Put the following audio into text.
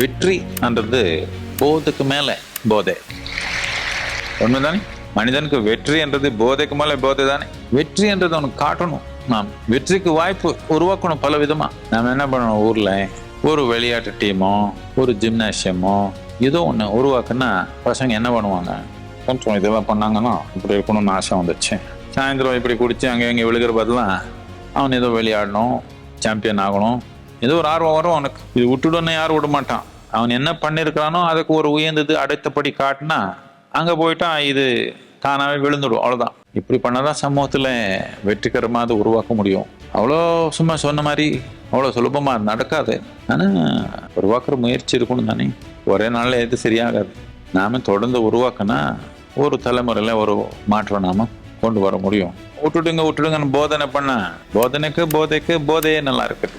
வெற்றின்றது போதைக்கு மேல போதை. உண்மைதானே? மனிதனுக்கு வெற்றி என்றது போதைக்கு மேல போதை தானே. வெற்றி என்றது அவனுக்கு காட்டணும். நாம் வெற்றிக்கு வாய்ப்பு உருவாக்கணும் பல விதமா. நாம என்ன பண்ணணும், ஊர்ல ஒரு விளையாட்டு டீமோ ஒரு ஜிம்னாசியமோ ஏதோ ஒண்ணு உருவாக்குன்னா பசங்க என்ன பண்ணுவாங்க, கொஞ்சம் இதெல்லாம் பண்ணாங்கன்னா இப்படி இருக்கணும்னு ஆசை வந்துச்சு. சாயந்தரம் இப்படி குடிச்சு அங்கே இங்கே விழுகிற பதிலாம் அவன் ஏதோ விளையாடணும், சாம்பியன் ஆகணும், ஏதோ ஒரு ஆர்வம் வரும் அவனுக்கு. இது விட்டுடுன்னு யாரும் விட மாட்டான். அவன் என்ன பண்ணிருக்கானோ அதுக்கு ஒரு உயர்ந்தது அடுத்தபடி காட்டினா அங்க போயிட்டா இது தானாவே விழுந்துடும். அவ்வளவுதான். இப்படி பண்ணாதான் சமூகத்துல வெற்றிகரமா அதை உருவாக்க முடியும். அவ்வளோ சும்மா சொன்ன மாதிரி அவ்வளோ சுலபமா நடக்காது. ஆனா உருவாக்குற முயற்சி இருக்கணும் தானே. ஒரே நாள்ல எது சரியாகாது. நாம தொடர்ந்து உருவாக்கினா ஒரு தலைமுறையில ஒரு மாற்றம் நாம கொண்டு வர முடியும். விட்டுடுங்கன்னு போதனை பண்ண போதனைக்கு போதைக்கு போதையே நல்லா இருக்கு.